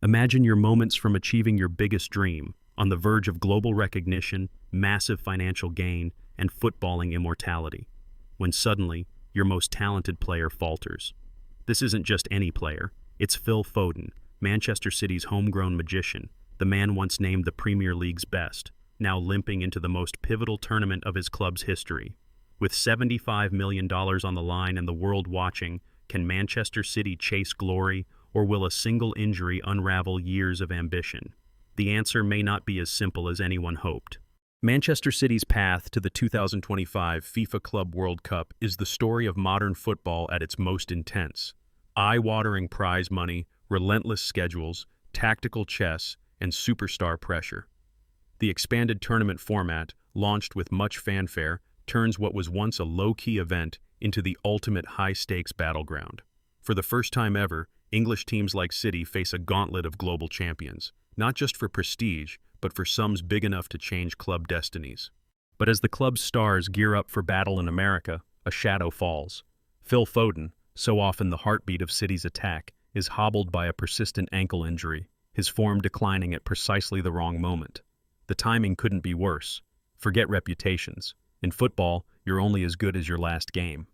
Imagine your moments from achieving your biggest dream, on the verge of global recognition, massive financial gain, and footballing immortality, when suddenly, your most talented player falters. This isn't just any player, it's Phil Foden, Manchester City's homegrown magician, the man once named the Premier League's best, now limping into the most pivotal tournament of his club's history. With $75 million on the line and the world watching, can Manchester City chase glory, or will a single injury unravel years of ambition? The answer may not be as simple as anyone hoped. Manchester City's path to the 2025 FIFA Club World Cup is the story of modern football at its most intense. Eye-watering prize money, relentless schedules, tactical chess, and superstar pressure. The expanded tournament format, launched with much fanfare, turns what was once a low-key event into the ultimate high-stakes battleground. For the first time ever, English teams like City face a gauntlet of global champions, not just for prestige, but for sums big enough to change club destinies. But as the club's stars gear up for battle in America, a shadow falls. Phil Foden, so often the heartbeat of City's attack, is hobbled by a persistent ankle injury, his form declining at precisely the wrong moment. The timing couldn't be worse. Forget reputations. In football, you're only as good as your last game.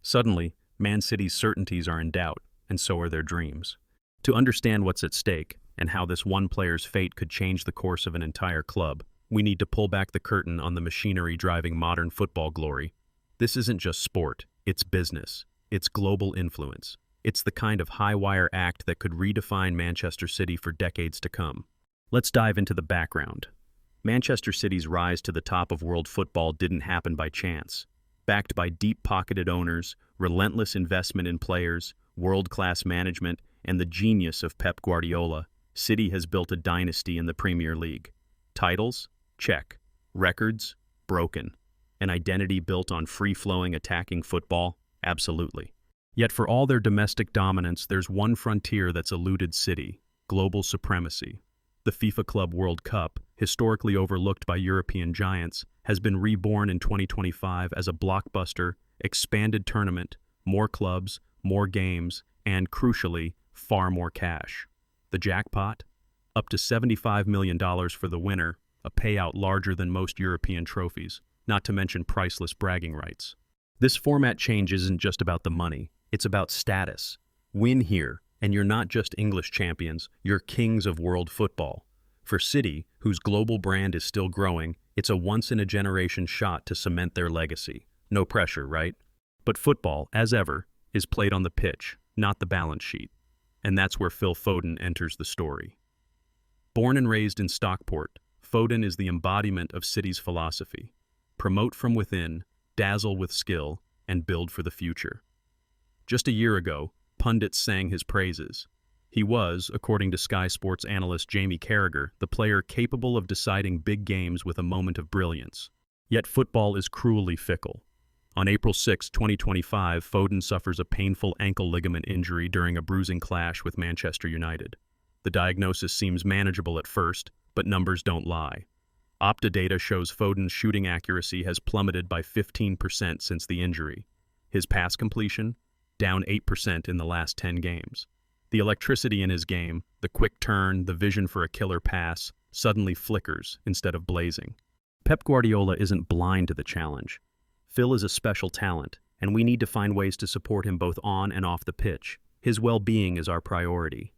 Suddenly, Man City's certainties are in doubt, and so are their dreams. To understand what's at stake, and how this one player's fate could change the course of an entire club, we need to pull back the curtain on the machinery driving modern football glory. This isn't just sport, it's business. It's global influence. It's the kind of high-wire act that could redefine Manchester City for decades to come. Let's dive into the background. Manchester City's rise to the top of world football didn't happen by chance. Backed by deep-pocketed owners, relentless investment in players, world-class management, and the genius of Pep Guardiola, City has built a dynasty in the Premier League. Titles? Check. Records? Broken. An identity built on free-flowing attacking football? Absolutely. Yet for all their domestic dominance, there's one frontier that's eluded City: global supremacy. The FIFA Club World Cup, historically overlooked by European giants, has been reborn in 2025 as a blockbuster, expanded tournament, more clubs, more games, and, crucially, far more cash. The jackpot? Up to $75 million for the winner, a payout larger than most European trophies, not to mention priceless bragging rights. This format change isn't just about the money, it's about status. Win here, and you're not just English champions, you're kings of world football. For City, whose global brand is still growing, it's a once-in-a-generation shot to cement their legacy. No pressure, right? But football, as ever, is played on the pitch, not the balance sheet. And that's where Phil Foden enters the story. Born and raised in Stockport, Foden is the embodiment of City's philosophy. Promote from within, dazzle with skill, and build for the future. Just a year ago, pundits sang his praises. He was, according to Sky Sports analyst Jamie Carragher, the player capable of deciding big games with a moment of brilliance. Yet football is cruelly fickle. On April 6, 2025, Foden suffers a painful ankle ligament injury during a bruising clash with Manchester United. The diagnosis seems manageable at first, but numbers don't lie. Opta data shows Foden's shooting accuracy has plummeted by 15% since the injury. His pass completion? Down 8% in the last 10 games. The electricity in his game, the quick turn, the vision for a killer pass, suddenly flickers instead of blazing. Pep Guardiola isn't blind to the challenge. Phil is a special talent, and we need to find ways to support him both on and off the pitch. His well-being is our priority.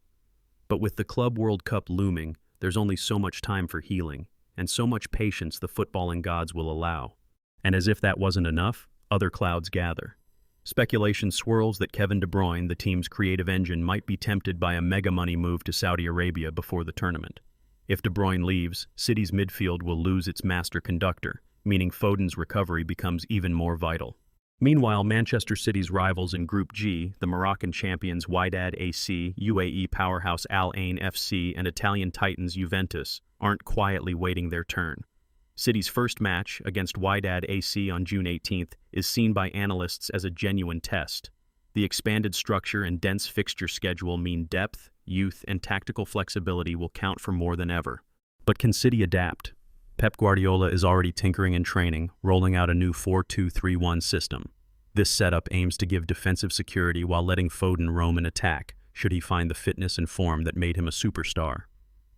But with the Club World Cup looming, there's only so much time for healing, and so much patience the footballing gods will allow. And as if that wasn't enough, other clouds gather. Speculation swirls that Kevin De Bruyne, the team's creative engine, might be tempted by a mega-money move to Saudi Arabia before the tournament. If De Bruyne leaves, City's midfield will lose its master conductor, meaning Foden's recovery becomes even more vital. Meanwhile, Manchester City's rivals in Group G, the Moroccan champions Wydad AC, UAE powerhouse Al Ain FC, and Italian titans Juventus, aren't quietly waiting their turn. City's first match, against Wydad AC on June 18th, is seen by analysts as a genuine test. The expanded structure and dense fixture schedule mean depth, youth, and tactical flexibility will count for more than ever. But can City adapt? Pep Guardiola is already tinkering in training, rolling out a new 4-2-3-1 system. This setup aims to give defensive security while letting Foden roam in attack, should he find the fitness and form that made him a superstar.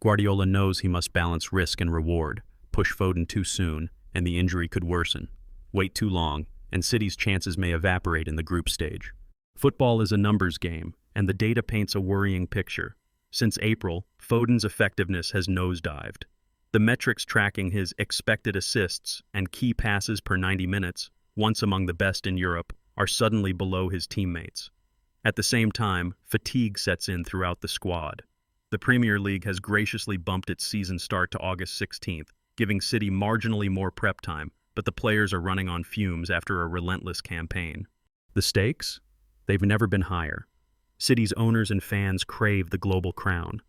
Guardiola knows he must balance risk and reward. Push Foden too soon, and the injury could worsen. Wait too long, and City's chances may evaporate in the group stage. Football is a numbers game, and the data paints a worrying picture. Since April, Foden's effectiveness has nosedived. The metrics tracking his expected assists and key passes per 90 minutes, once among the best in Europe, are suddenly below his teammates. At the same time, fatigue sets in throughout the squad. The Premier League has graciously bumped its season start to August 16th, giving City marginally more prep time, but the players are running on fumes after a relentless campaign. The stakes? They've never been higher. City's owners and fans crave the global crown.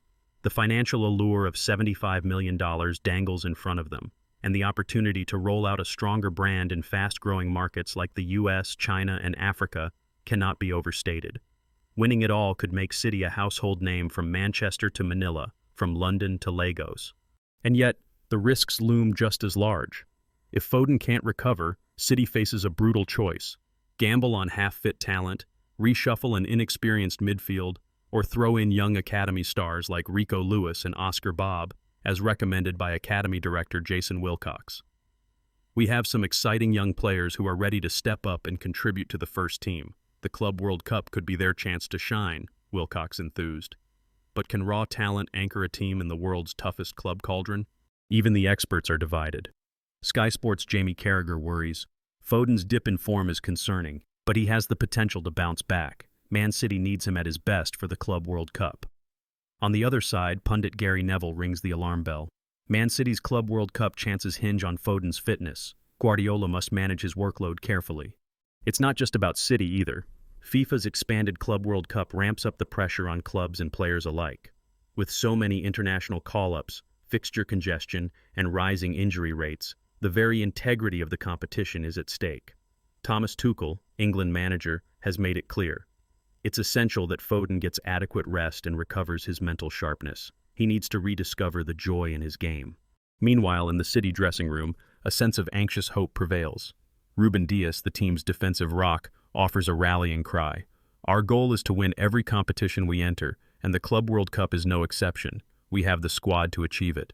The financial allure of $75 million dangles in front of them, and the opportunity to roll out a stronger brand in fast-growing markets like the US, China, and Africa cannot be overstated. Winning it all could make City a household name from Manchester to Manila, from London to Lagos. And yet, the risks loom just as large. If Foden can't recover, City faces a brutal choice: gamble on half-fit talent, reshuffle an inexperienced midfield, or throw in young academy stars like Rico Lewis and Oscar Bob, as recommended by Academy Director Jason Wilcox. We have some exciting young players who are ready to step up and contribute to the first team. The Club World Cup could be their chance to shine, Wilcox enthused. But can raw talent anchor a team in the world's toughest club cauldron? Even the experts are divided. Sky Sports' Jamie Carragher worries. Foden's dip in form is concerning, but he has the potential to bounce back. Man City needs him at his best for the Club World Cup. On the other side, pundit Gary Neville rings the alarm bell. Man City's Club World Cup chances hinge on Foden's fitness. Guardiola must manage his workload carefully. It's not just about City either. FIFA's expanded Club World Cup ramps up the pressure on clubs and players alike. With so many international call-ups, fixture congestion, and rising injury rates, the very integrity of the competition is at stake. Thomas Tuchel, England manager, has made it clear. It's essential that Foden gets adequate rest and recovers his mental sharpness. He needs to rediscover the joy in his game. Meanwhile, in the City dressing room, a sense of anxious hope prevails. Ruben Dias, the team's defensive rock, offers a rallying cry. Our goal is to win every competition we enter, and the Club World Cup is no exception. We have the squad to achieve it.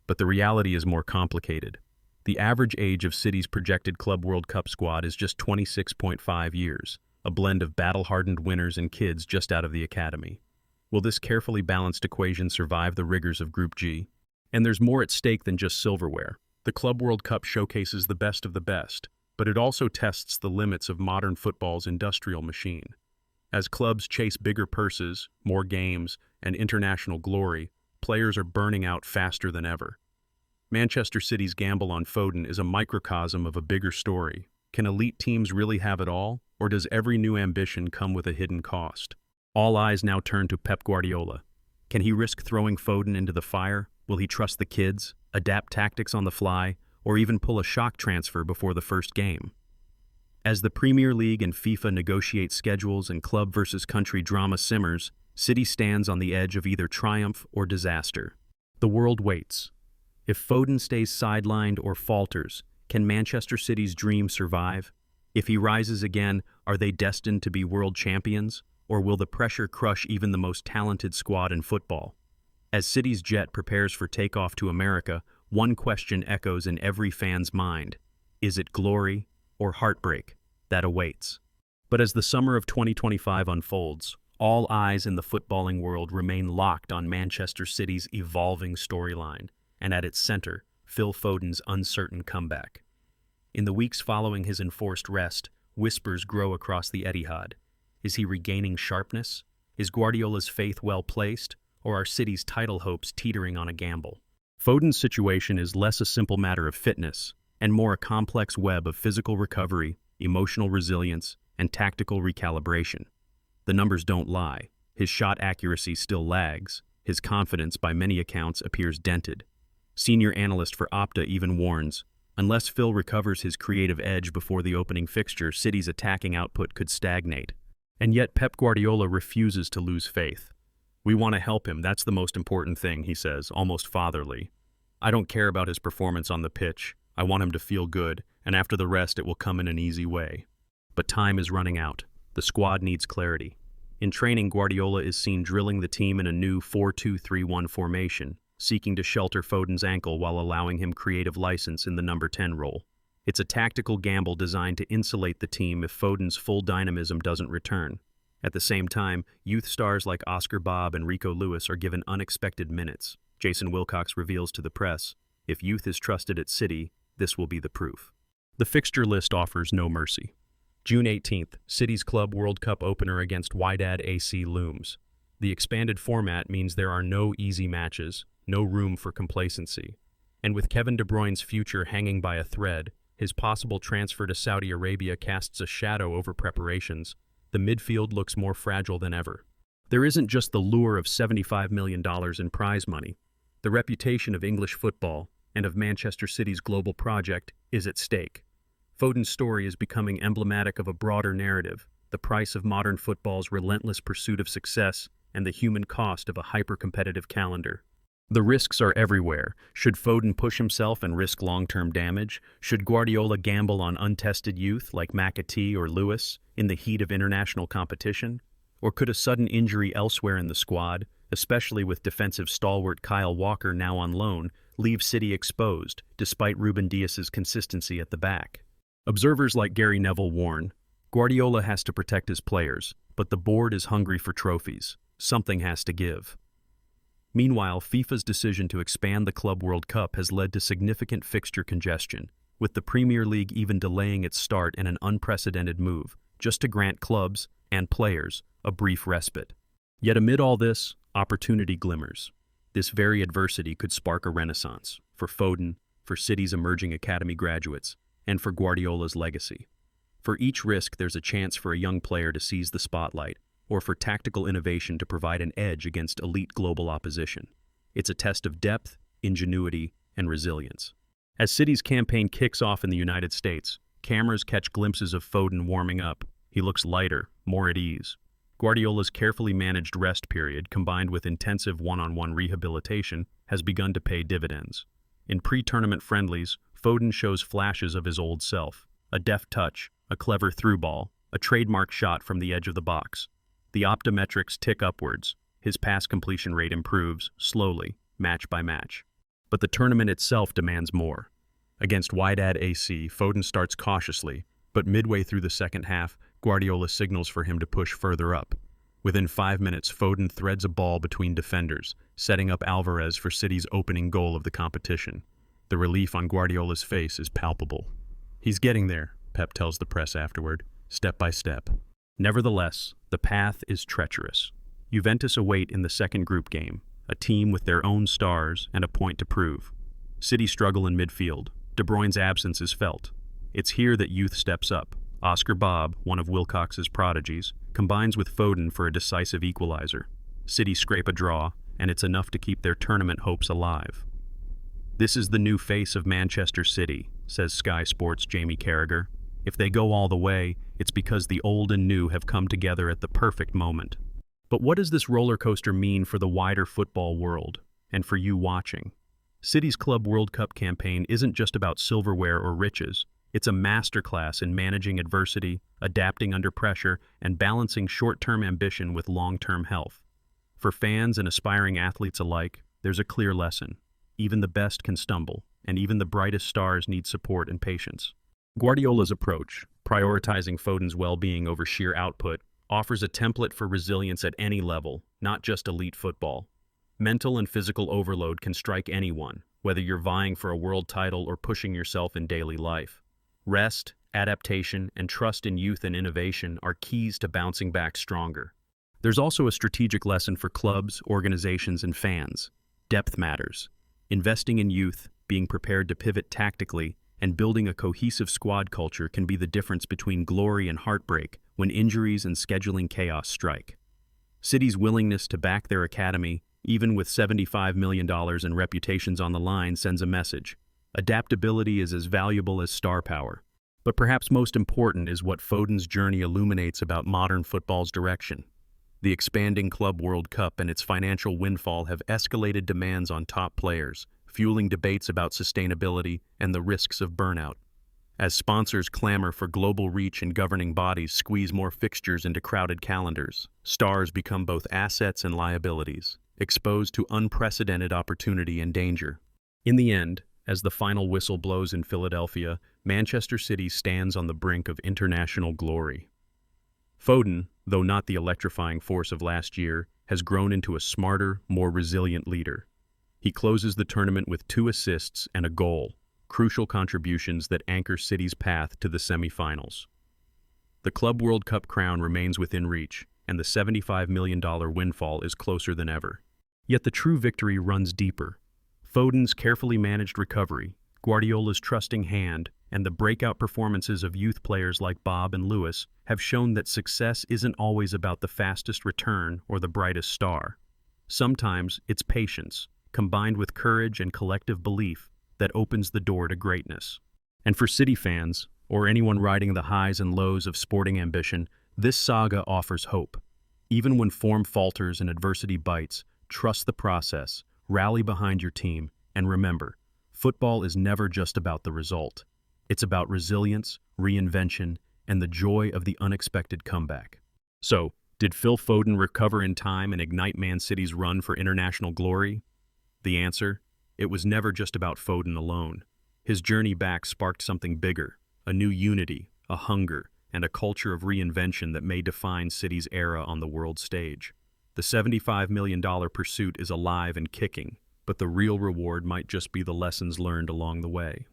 But the reality is more complicated. The average age of City's projected Club World Cup squad is just 26.5 years, a blend of battle-hardened winners and kids just out of the academy. Will this carefully balanced equation survive the rigors of Group G? And there's more at stake than just silverware. The Club World Cup showcases the best of the best, but it also tests the limits of modern football's industrial machine. As clubs chase bigger purses, more games, and international glory, players are burning out faster than ever. Manchester City's gamble on Foden is a microcosm of a bigger story. Can elite teams really have it all, or does every new ambition come with a hidden cost? All eyes now turn to Pep Guardiola. Can he risk throwing Foden into the fire? Will he trust the kids, adapt tactics on the fly, or even pull a shock transfer before the first game? As the Premier League and FIFA negotiate schedules and club versus country drama simmers, City stands on the edge of either triumph or disaster. The world waits. If Foden stays sidelined or falters, can Manchester City's dream survive? If he rises again, are they destined to be world champions? Or will the pressure crush even the most talented squad in football? As City's jet prepares for takeoff to America, one question echoes in every fan's mind. Is it glory or heartbreak that awaits? But as the summer of 2025 unfolds, all eyes in the footballing world remain locked on Manchester City's evolving storyline, and at its center, Phil Foden's uncertain comeback. In the weeks following his enforced rest, whispers grow across the Etihad. Is he regaining sharpness? Is Guardiola's faith well placed? Or are City's title hopes teetering on a gamble? Foden's situation is less a simple matter of fitness, and more a complex web of physical recovery, emotional resilience, and tactical recalibration. The numbers don't lie. His shot accuracy still lags. His confidence, by many accounts, appears dented. Senior analyst for Opta even warns, unless Phil recovers his creative edge before the opening fixture, City's attacking output could stagnate. And yet Pep Guardiola refuses to lose faith. We want to help him, that's the most important thing, he says, almost fatherly. I don't care about his performance on the pitch. I want him to feel good, and after the rest it will come in an easy way. But time is running out. The squad needs clarity. In training, Guardiola is seen drilling the team in a new 4-2-3-1 formation, seeking to shelter Foden's ankle while allowing him creative license in the number 10 role. It's a tactical gamble designed to insulate the team if Foden's full dynamism doesn't return. At the same time, youth stars like Oscar Bob and Rico Lewis are given unexpected minutes. Jason Wilcox reveals to the press, if youth is trusted at City, this will be the proof. The fixture list offers no mercy. June 18th, City's Club World Cup opener against Wydad AC looms. The expanded format means there are no easy matches, no room for complacency. And with Kevin De Bruyne's future hanging by a thread, his possible transfer to Saudi Arabia casts a shadow over preparations. The midfield looks more fragile than ever. There isn't just the lure of $75 million in prize money. The reputation of English football and of Manchester City's global project is at stake. Foden's story is becoming emblematic of a broader narrative, the price of modern football's relentless pursuit of success and the human cost of a hyper-competitive calendar. The risks are everywhere. Should Foden push himself and risk long-term damage? Should Guardiola gamble on untested youth like McAtee or Lewis in the heat of international competition? Or could a sudden injury elsewhere in the squad, especially with defensive stalwart Kyle Walker now on loan, leave City exposed, despite Ruben Dias's consistency at the back? Observers like Gary Neville warn, Guardiola has to protect his players, but the board is hungry for trophies. Something has to give. Meanwhile, FIFA's decision to expand the Club World Cup has led to significant fixture congestion, with the Premier League even delaying its start in an unprecedented move, just to grant clubs and players a brief respite. Yet amid all this, opportunity glimmers. This very adversity could spark a renaissance for Foden, for City's emerging academy graduates, and for Guardiola's legacy. For each risk, there's a chance for a young player to seize the spotlight, or for tactical innovation to provide an edge against elite global opposition. It's a test of depth, ingenuity, and resilience. As City's campaign kicks off in the United States, cameras catch glimpses of Foden warming up. He looks lighter, more at ease. Guardiola's carefully managed rest period, combined with intensive one-on-one rehabilitation, has begun to pay dividends. In pre-tournament friendlies, Foden shows flashes of his old self. A deft touch, a clever through ball, a trademark shot from the edge of the box. The optometrics tick upwards. His pass completion rate improves, slowly, match by match. But the tournament itself demands more. Against Wydad AC, Foden starts cautiously, but midway through the second half, Guardiola signals for him to push further up. Within 5 minutes, Foden threads a ball between defenders, setting up Alvarez for City's opening goal of the competition. The relief on Guardiola's face is palpable. He's getting there, Pep tells the press afterward, step by step. Nevertheless, the path is treacherous. Juventus await in the second group game, a team with their own stars and a point to prove. City struggle in midfield. De Bruyne's absence is felt. It's here that youth steps up. Oscar Bob, one of Wilcox's prodigies, combines with Foden for a decisive equalizer. City scrape a draw, and it's enough to keep their tournament hopes alive. This is the new face of Manchester City, says Sky Sports' Jamie Carragher. If they go all the way, it's because the old and new have come together at the perfect moment. But what does this roller coaster mean for the wider football world, and for you watching? City's Club World Cup campaign isn't just about silverware or riches. It's a masterclass in managing adversity, adapting under pressure, and balancing short-term ambition with long-term health. For fans and aspiring athletes alike, there's a clear lesson. Even the best can stumble, and even the brightest stars need support and patience. Guardiola's approach, prioritizing Foden's well-being over sheer output, offers a template for resilience at any level, not just elite football. Mental and physical overload can strike anyone, whether you're vying for a world title or pushing yourself in daily life. Rest, adaptation, and trust in youth and innovation are keys to bouncing back stronger. There's also a strategic lesson for clubs, organizations, and fans. Depth matters. Investing in youth, being prepared to pivot tactically, and building a cohesive squad culture can be the difference between glory and heartbreak when injuries and scheduling chaos strike. City's willingness to back their academy, even with $75 million in reputations on the line, sends a message. Adaptability is as valuable as star power. But perhaps most important is what Foden's journey illuminates about modern football's direction. The expanding Club World Cup and its financial windfall have escalated demands on top players, fueling debates about sustainability and the risks of burnout. As sponsors clamor for global reach and governing bodies squeeze more fixtures into crowded calendars, stars become both assets and liabilities, exposed to unprecedented opportunity and danger. In the end, as the final whistle blows in Philadelphia, Manchester City stands on the brink of international glory. Foden, though not the electrifying force of last year, has grown into a smarter, more resilient leader. He closes the tournament with 2 assists and a goal, crucial contributions that anchor City's path to the semi-finals. The Club World Cup crown remains within reach, and the $75 million windfall is closer than ever. Yet the true victory runs deeper. Foden's carefully managed recovery, Guardiola's trusting hand, and the breakout performances of youth players like Bob and Lewis have shown that success isn't always about the fastest return or the brightest star. Sometimes it's patience, combined with courage and collective belief, that opens the door to greatness. And for City fans, or anyone riding the highs and lows of sporting ambition, this saga offers hope. Even when form falters and adversity bites, trust the process, rally behind your team, and remember, football is never just about the result. It's about resilience, reinvention, and the joy of the unexpected comeback. So, did Phil Foden recover in time and ignite Man City's run for international glory? The answer? It was never just about Foden alone. His journey back sparked something bigger, a new unity, a hunger, and a culture of reinvention that may define City's era on the world stage. The $75 million pursuit is alive and kicking, but the real reward might just be the lessons learned along the way.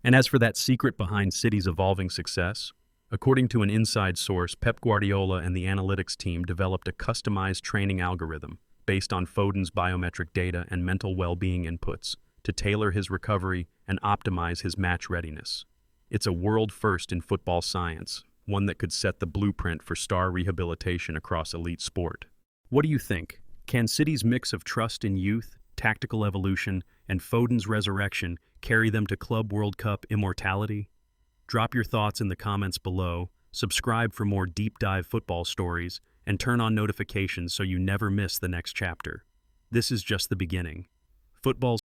And as for that secret behind City's evolving success, according to an inside source, Pep Guardiola and the analytics team developed a customized training algorithm based on Foden's biometric data and mental well-being inputs to tailor his recovery and optimize his match readiness. It's a world first in football science, one that could set the blueprint for star rehabilitation across elite sport. What do you think? Can City's mix of trust in youth, tactical evolution, and Foden's resurrection carry them to Club World Cup immortality? Drop your thoughts in the comments below, subscribe for more deep dive football stories, and turn on notifications so you never miss the next chapter. This is just the beginning. Football's